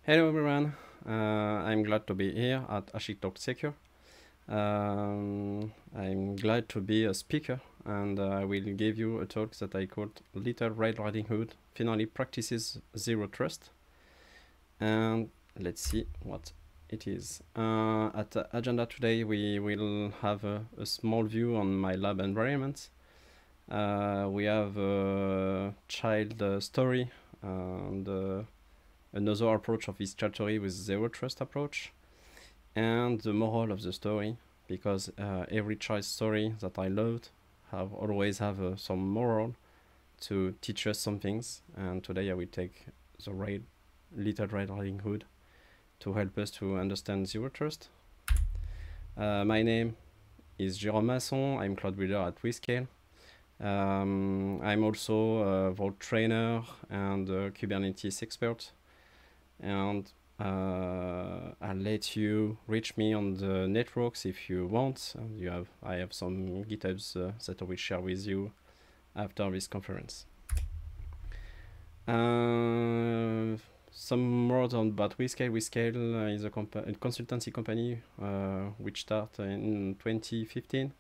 Hello everyone, I'm glad to be here at HashiCorp Secure. I'm glad to be a speaker, and I will give you a talk that I called Little Red Riding Hood finally practices zero trust. And let's see what it is. At the agenda today we will have a small view on my lab environment. We have a child story and another approach of this story with zero trust approach, and the moral of the story, because every child story that I loved always have some moral to teach us some things, and today I will take the Little Red Riding Hood to help us to understand zero trust. My name is Jérôme Masson. I'm cloud builder at WeScale. I'm also a Vault trainer and a Kubernetes expert, and I'll let you reach me on the networks if you want. And I have some GitHubs that I will share with you after this conference. Some words about WeScale. WeScale is a consultancy company which started in 2015.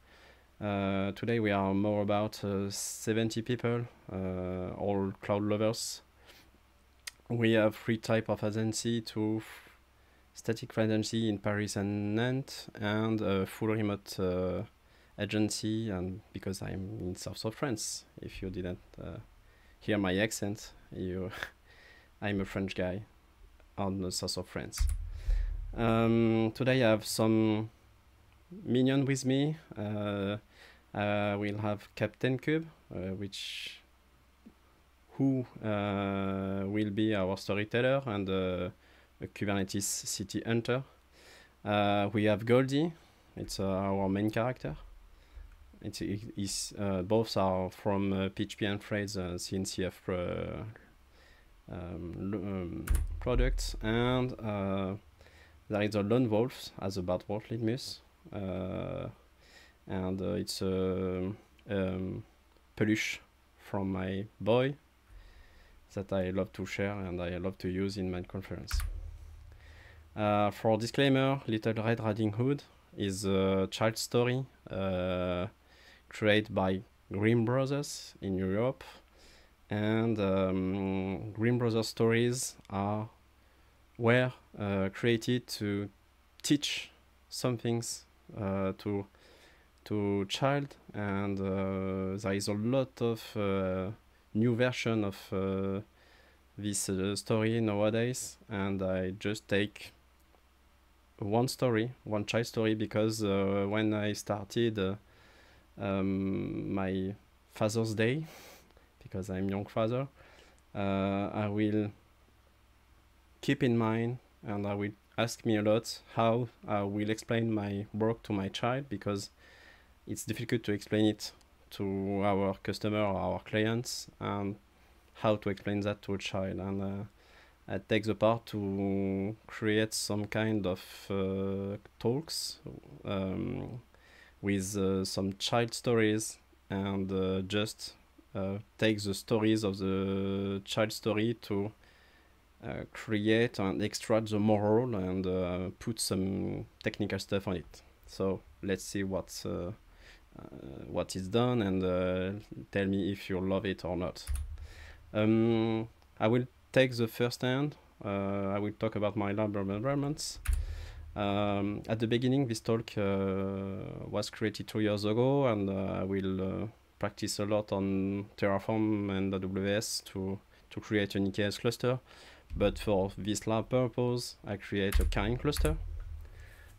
Today we are more about 70 people, all cloud lovers. We have 3 types of agency: to static agency in Paris and Nantes, and a full remote agency. And because I'm in south of France, if you didn't hear my accent, I'm a French guy on the south of France. Today I have some minion with me. We'll have Captain Kube, who will be our storyteller and a Kubernetes city hunter. We have Goldie. It's our main character. Both are from PHP and Phrase CNCF products, and there is a lone wolf as a bad wolf litmus, and it's a peluche from my boy that I love to share and I love to use in my conference. For disclaimer, Little Red Riding Hood is a child story created by Grimm Brothers in Europe, and Grimm Brothers stories were created to teach some things to child, and there is a lot of new version of this story nowadays, and I just take one child story, because when I started my Father's Day, because I'm young father, I will keep in mind, and I will ask me a lot how I will explain my work to my child, because it's difficult to explain it to our customer or our clients, and how to explain that to a child. And I take the part to create some kind of talks with some child stories, and just take the stories of the child story to create and extract the moral, and put some technical stuff on it. So let's see what is done, and tell me if you love it or not. I will take the first hand. I will talk about my lab environments. At the beginning, this talk was created 2 years ago, and I will practice a lot on Terraform and AWS to create an EKS cluster. But for this lab purpose, I create a kind cluster,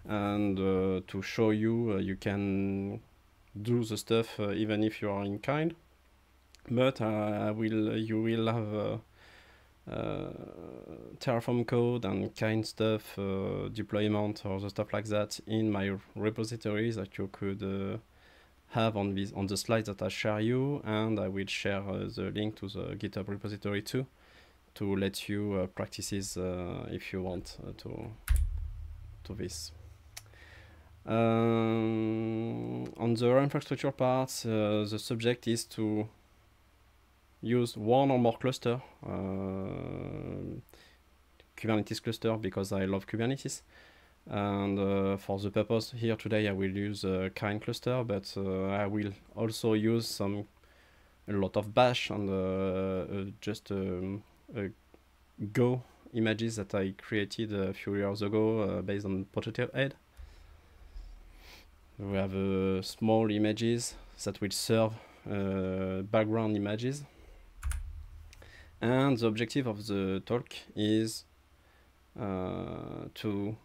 and to show you you can do the stuff even if you are in kind. But you will have Terraform code and kind stuff, deployment or the stuff like that in my repositories that you could have on the slides that I share you, and I will share the link to the GitHub repository too, to let you practices if you want to this. On the infrastructure part, the subject is to use one or more cluster. Kubernetes cluster because I love Kubernetes. And for the purpose here today, I will use a kind cluster, but I will also use a lot of bash and just Go images that I created a few years ago based on Potato Head. We have small images that will serve background images. And the objective of the talk is to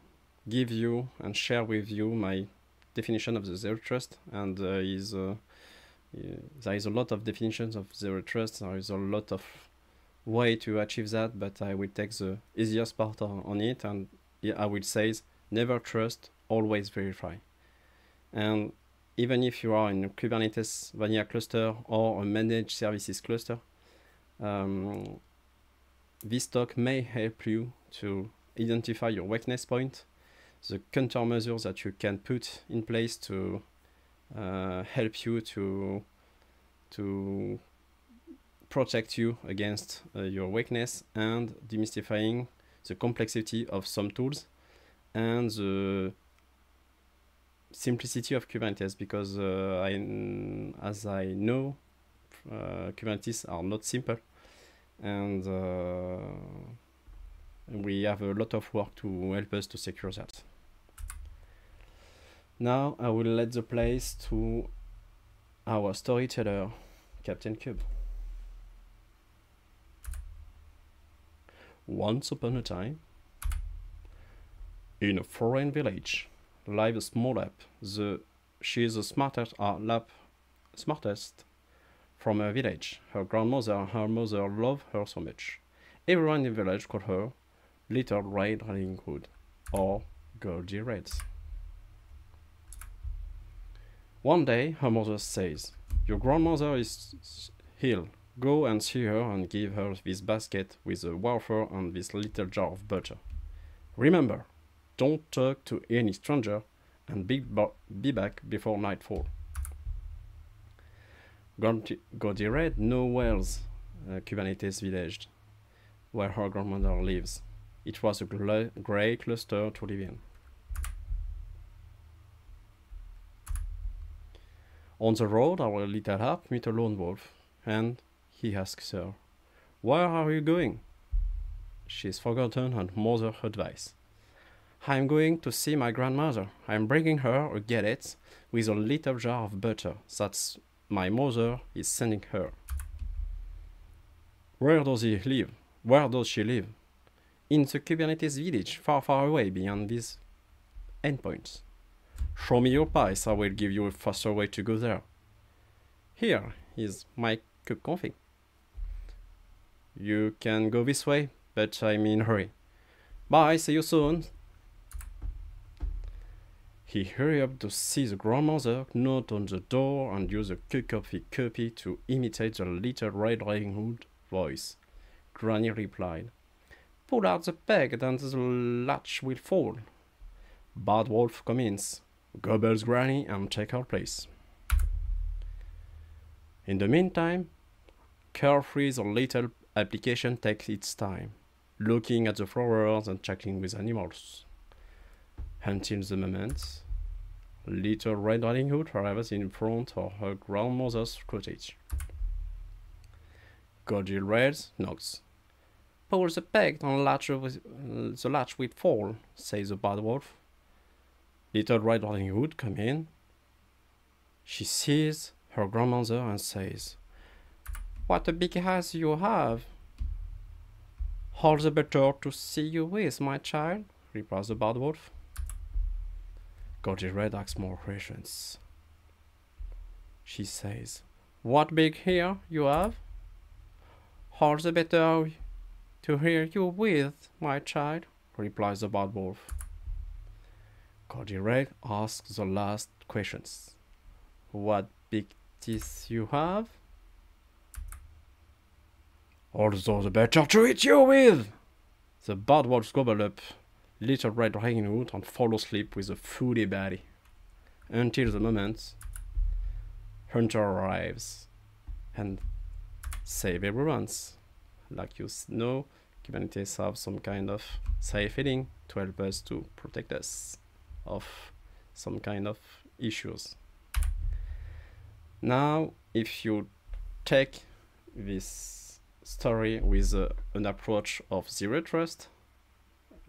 give you and share with you my definition of the zero trust. And there is a lot of definitions of zero trust. There is a lot of way to achieve that, but I will take the easiest part on it, and I will say never trust, always verify. And even if you are in a Kubernetes vanilla cluster or a managed services cluster, this talk may help you to identify your weakness point, the countermeasures that you can put in place to help you to protect you against your weakness, and demystifying the complexity of some tools and the simplicity of Kubernetes, because as I know, Kubernetes are not simple, and we have a lot of work to help us to secure that. Now I will let the place to our storyteller, Captain Kube. Once upon a time, in a foreign village, lived a small app. She is the smartest from her village. Her grandmother and her mother loved her so much. Everyone in the village called her Little Red Riding Hood, or Goldie Red. One day, her mother says, "Your grandmother is ill. Go and see her and give her this basket with a wafer and this little jar of butter. Remember, don't talk to any stranger, and be back before nightfall." Goldie Red knows well Kubernetes village where her grandmother lives. It was a great cluster to live in. On the road, our little app meets a lone wolf, and he asks her, "Where are you going?" She's forgotten her mother's advice. "I'm going to see my grandmother. I'm bringing her a galette with a little jar of butter. That's my mother is sending her." "Where does he live? Where does she live?" "In the Kubernetes village, far, far away beyond these endpoints." "Show me your path. I will give you a faster way to go there." "Here is my kube config." "You can go this way, but I'm in a hurry." "Bye, see you soon." He hurried up to see the grandmother, knocked on the door, and used a coffee copy to imitate the Little Red Riding Hood voice. Granny replied, "Pull out the peg, and the latch will fall." Bad Wolf comments, gobbles Granny, and takes her place. In the meantime, Carefree's little application takes its time, looking at the flowers and chatting with animals. Until the moment, Little Red Riding Hood arrives in front of her grandmother's cottage. Goldie Red knocks. "Pull the peg and the latch will fall," says the Bad Wolf. Little Red Riding Hood comes in. She sees her grandmother and says, "What a big house you have." "All the better to see you with, my child," replies the Bad Wolf. Goldie Red asks more questions. She says, "What big hair you have?" "All the better to hear you with, my child," replies the Bad Wolf. Goldie Red asks the last questions. "What big teeth you have?" "All the better to eat you with." The Bad Wolves gobble up Little Red Riding Hood and fall asleep with a foodie body. Until the moment Hunter arrives and save everyone's. Like you know, Kubernetes have some kind of safe feeling to help us to protect us of some kind of issues. Now, if you take this story with an approach of zero trust,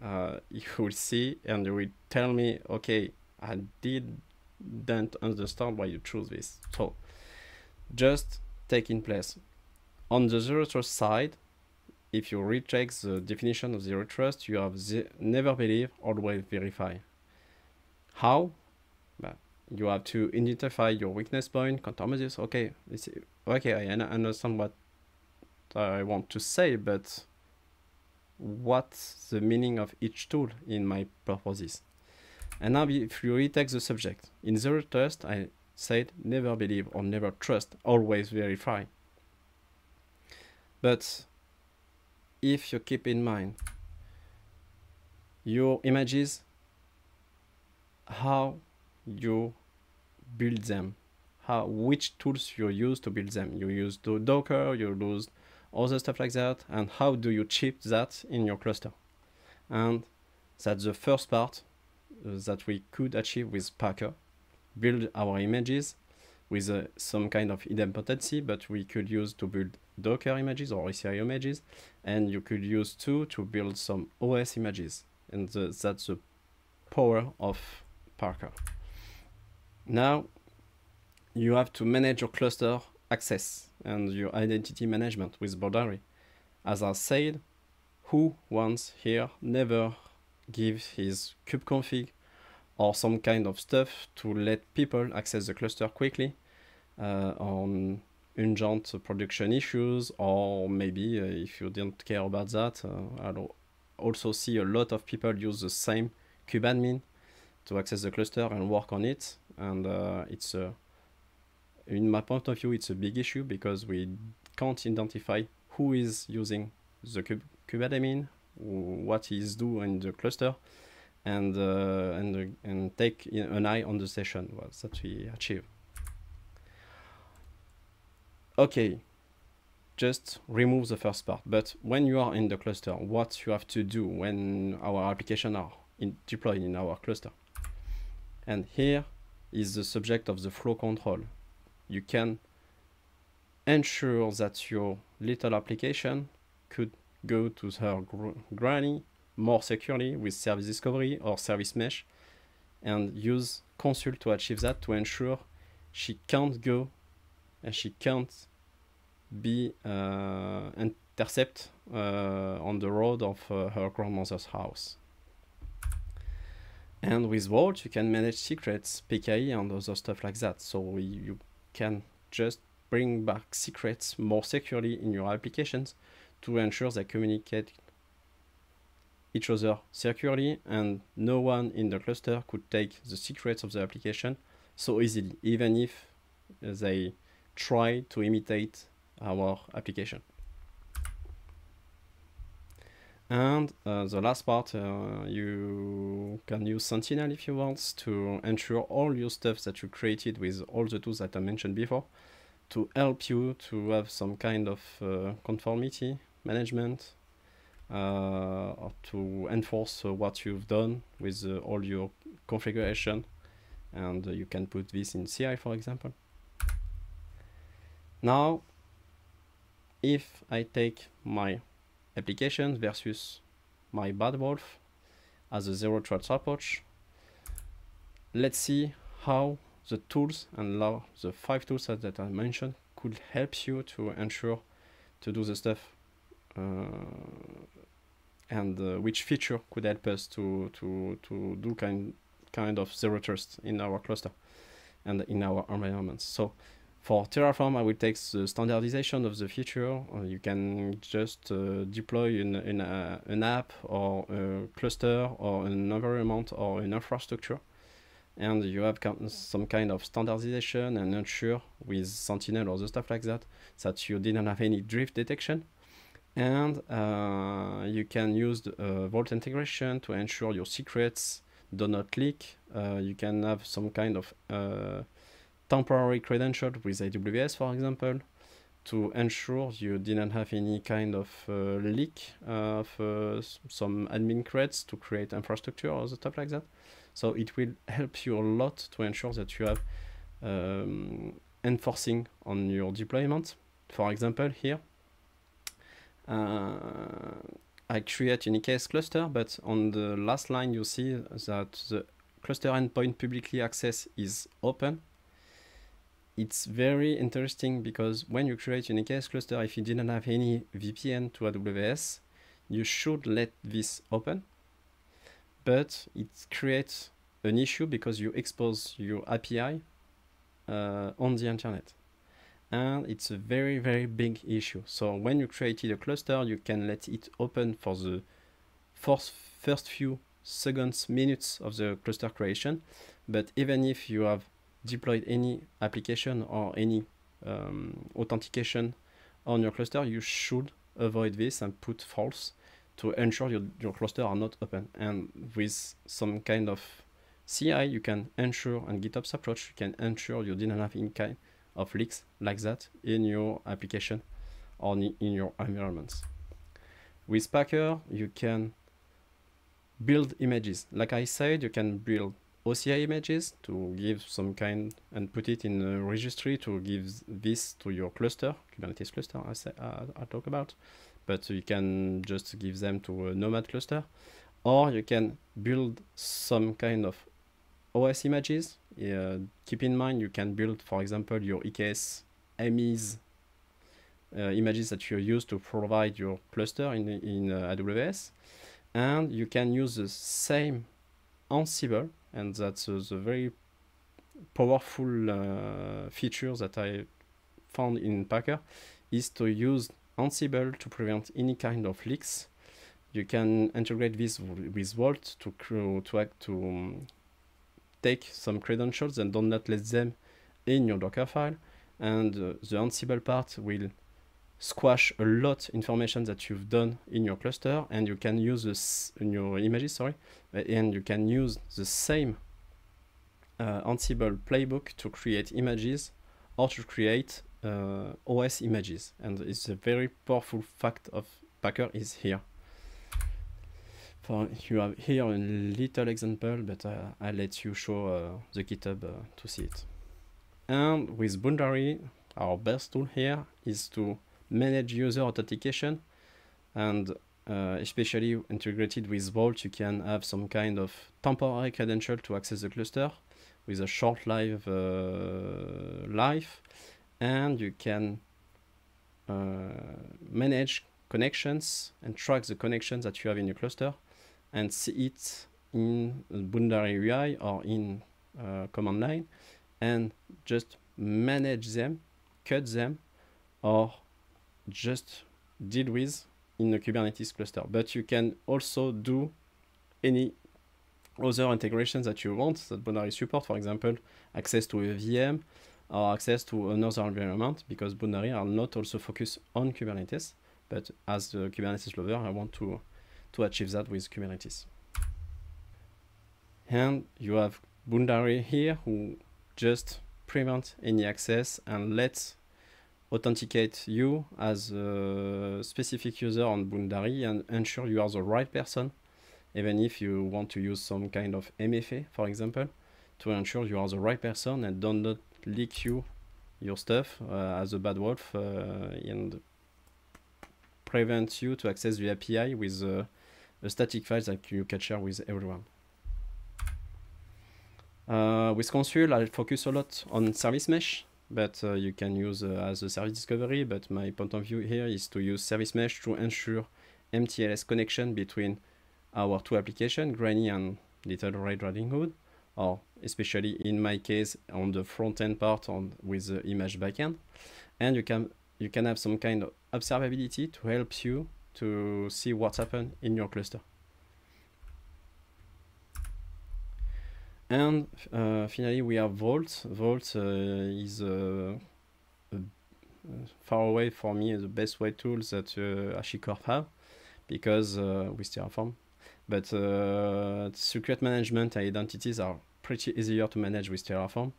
you will see and you will tell me, okay, I didn't understand why you choose this. So just take in place. On the zero trust side, if you recheck the definition of zero trust, you have never believe, always verify. How? You have to identify your weakness point, countermeasures. Okay, I understand what I want to say, but what's the meaning of each tool in my purposes? And now if you retake the subject, in zero trust, I said never believe or never trust, always verify. But if you keep in mind your images, how you build them, which tools you use to build them. You use Docker, you use other stuff like that, and how do you ship that in your cluster? And that's the first part that we could achieve with Packer. Build our images with some kind of idempotency, but we could use to build Docker images or ECI images, and you could use too to build some OS images, and that's the power of Packer. Now you have to manage your cluster access and your identity management with boundary. As I said, who once here never give his kubeconfig or some kind of stuff to let people access the cluster quickly on urgent production issues, or maybe if you didn't care about that, I also see a lot of people use the same kubeadmin to access the cluster and work on it, and it's in my point of view, it's a big issue because we can't identify who is using the kubeadmin, what he's doing in the cluster, and take an eye on the session that we achieve. Okay, just remove the first part. But when you are in the cluster, what you have to do when our applications are deployed in our cluster? And here is the subject of the flow control. You can ensure that your little application could go to her granny more securely with service discovery or service mesh, and use Consul to achieve that, to ensure she can't go and she can't be intercept on the road of her grandmother's house. And with Vault, you can manage secrets, PKI, and other stuff like that. So you can just bring back secrets more securely in your applications to ensure they communicate each other securely, and no one in the cluster could take the secrets of the application so easily, even if they try to imitate our application. And the last part, you can use Sentinel if you want to ensure all your stuff that you created with all the tools that I mentioned before, to help you to have some kind of conformity management, or to enforce what you've done with all your configuration. And you can put this in CI, for example. Now, if I take my application versus my bad wolf as a zero trust approach, let's see how the tools and the 5 tools that I mentioned could help you to ensure to do the stuff, and which feature could help us to do kind of zero trust in our cluster and in our environments. So for Terraform, I will take the standardization of the feature. You can just deploy an app or a cluster or an environment or an infrastructure, and you have some kind of standardization and ensure with Sentinel or the stuff like that that you didn't have any drift detection. And you can use the Vault integration to ensure your secrets do not leak. You can have some kind of temporary credential with AWS, for example, to ensure you didn't have any kind of leak of some admin creds to create infrastructure or stuff like that. So it will help you a lot to ensure that you have enforcing on your deployment. For example, here, I create an EKS cluster, but on the last line you see that the cluster endpoint publicly access is open. It's very interesting because when you create an EKS cluster, if you didn't have any VPN to AWS, you should let this open. But it creates an issue because you expose your API on the internet. And it's a very, very big issue. So when you created a cluster, you can let it open for the first few seconds, minutes of the cluster creation. But even if you have deployed any application or any authentication on your cluster, you should avoid this and put false to ensure your cluster are not open. And with some kind of CI, you can ensure, and GitOps approach, you can ensure you didn't have any kind of leaks like that in your application or in your environments. With Packer, you can build images. Like I said, you can build OCI images to give some kind and put it in a registry to give this to your cluster, Kubernetes cluster I talk about, but you can just give them to a Nomad cluster, or you can build some kind of OS images. Keep in mind, you can build, for example, your EKS MES images that you use to provide your cluster in AWS, and you can use the same Ansible, and that's the very powerful feature that I found in Packer, is to use Ansible to prevent any kind of leaks. You can integrate this with Vault to take some credentials and don't let them in your Docker file, and the Ansible part will squash a lot information that you've done in your cluster, and you can use this in your images, and you can use the same Ansible playbook to create images or to create OS images. And it's a very powerful fact of Packer is here. You have here a little example, but I'll let you show the GitHub to see it. And with Boundary, our best tool here is to manage user authentication, and especially integrated with Vault, you can have some kind of temporary credential to access the cluster with a short life, and you can manage connections and track the connections that you have in your cluster and see it in Boundary UI or in command line, and just manage them, cut them, or just deal with in a Kubernetes cluster. But you can also do any other integrations that you want that Boundary support, for example, access to a VM or access to another environment, because Boundary are not also focused on Kubernetes, but as the Kubernetes lover, I want to achieve that with Kubernetes. And you have Boundary here who just prevent any access and lets authenticate you as a specific user on Boundary and ensure you are the right person, even if you want to use some kind of MFA, for example, to ensure you are the right person and do not leak your stuff as a bad wolf and prevent you to access the API with a static file that you can share with everyone. With Consul, I'll focus a lot on service mesh, but you can use as a service discovery, but my point of view here is to use service mesh to ensure MTLS connection between our two applications, Granny and Little Red Riding Hood, or especially in my case on the front-end part with the image backend. And you can have some kind of observability to help you to see what's happened in your cluster. And finally, we have Vault. Vault is far away for me the best way tools that HashiCorp have, because with Terraform. But secret management and identities are pretty easier to manage with Terraform.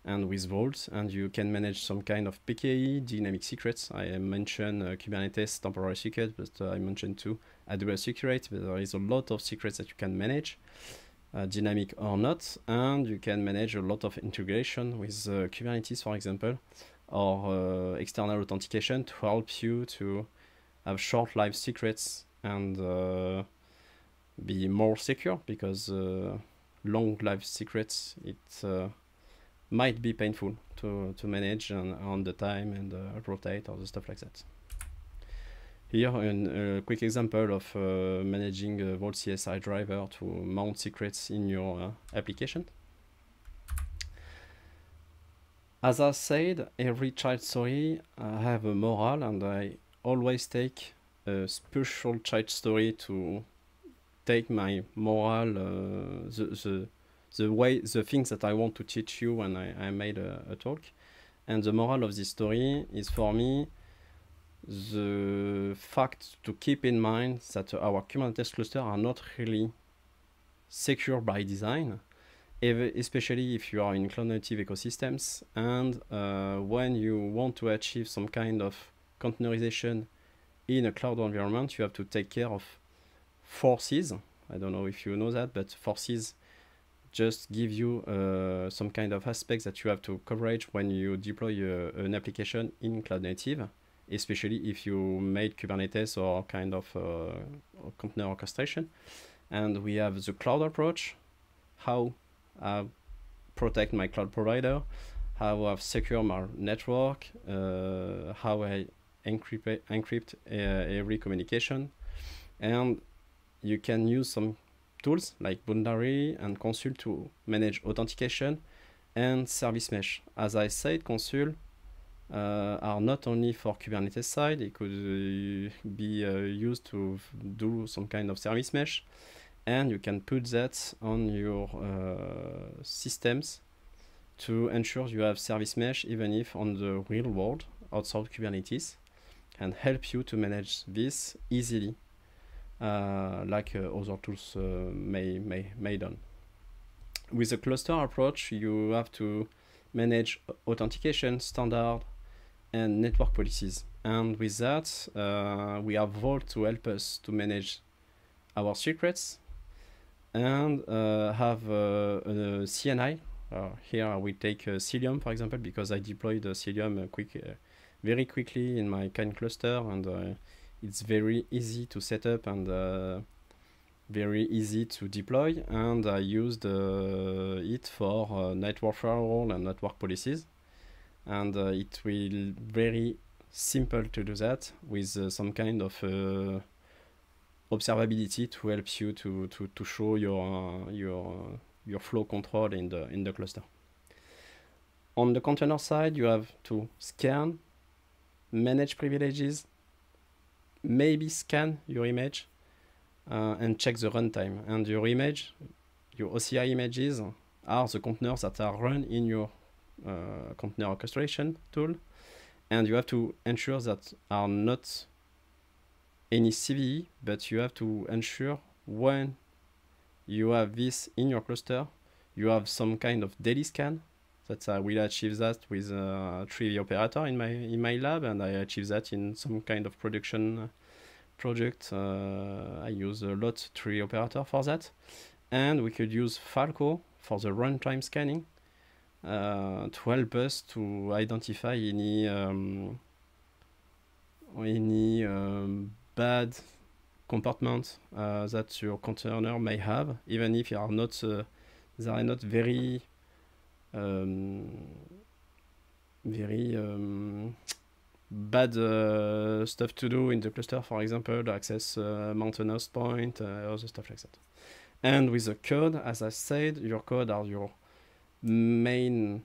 and with Vault, and you can manage some kind of PKI, dynamic secrets. I mentioned Kubernetes temporary secret, but I mentioned too AWS secret. But there is a lot of secrets that you can manage, dynamic or not, and you can manage a lot of integration with Kubernetes, for example, or external authentication to help you to have short-lived secrets and be more secure, because long-lived secrets, it might be painful to manage on the time and rotate or the stuff like that. Here, a quick example of managing a Vault CSI driver to mount secrets in your application. As I said, every child story have a moral, and I always take a special child story to take my moral, the things that I want to teach you when I made a talk. And the moral of this story is, for me, the fact to keep in mind that our Kubernetes clusters are not really secure by design, especially if you are in cloud-native ecosystems, and when you want to achieve some kind of containerization in a cloud environment, you have to take care of forces. I don't know if you know that, but forces just give you some kind of aspects that you have to coverage when you deploy an application in cloud native, especially if you made Kubernetes or kind of container orchestration. And we have the cloud approach, how I protect my cloud provider, how I secure my network, how I encrypt every communication. And you can use some tools like Boundary and Consul to manage authentication and service mesh. As I said, Consul are not only for Kubernetes side, it could be used to do some kind of service mesh, and you can put that on your systems to ensure you have service mesh even if on the real world outside Kubernetes, and help you to manage this easily, like other tools may done. With the cluster approach, you have to manage authentication, standard, and network policies. And with that, we have Vault to help us to manage our secrets and have a CNI. Here I will take Cilium, for example, because I deployed Cilium very quickly in my kind cluster, and it's very easy to set up and very easy to deploy, and I used it for network firewall and network policies, and it will very simple to do that with some kind of observability to help you to show your flow control in the cluster. On the container side, you have to scan, manage privileges, maybe scan your image, and check the runtime. And your image, your OCI images, are the containers that are run in your container orchestration tool, and you have to ensure that are not any CVE, but you have to ensure when you have this in your cluster, you have some kind of daily scan. That I will achieve that with a Tree operator in my lab, and I achieve that in some kind of production project. I use a lot Tree operator for that, and we could use Falco for the runtime scanning to help us to identify any bad compartment that your container may have, even if they are not very bad stuff to do in the cluster, for example, access mountain host point, other stuff like that. And with the code, as I said, your code are your main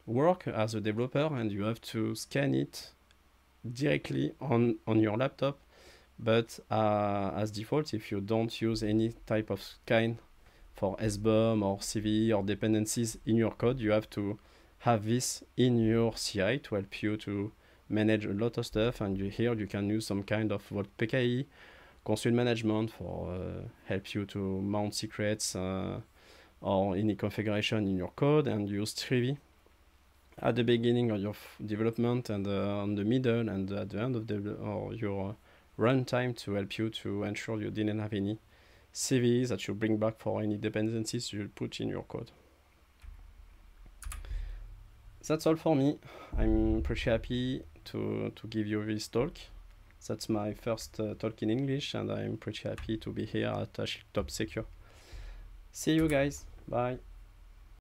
work as a developer, and you have to scan it directly on your laptop. But as default, if you don't use any type of scan for SBOM or CVE or dependencies in your code, you have to have this in your CI to help you to manage a lot of stuff. And here you can use some kind of Vault PKI, Consul management for help you to mount secrets, or any configuration in your code, and use 3V at the beginning of your development, and on the middle, and at the end of your runtime, to help you to ensure you didn't have any CVEs that you bring back for any dependencies you put in your code. That's all for me. I'm pretty happy to give you this talk. That's my first talk in English, and I'm pretty happy to be here at HashiCorp Secure. See you guys. Bye.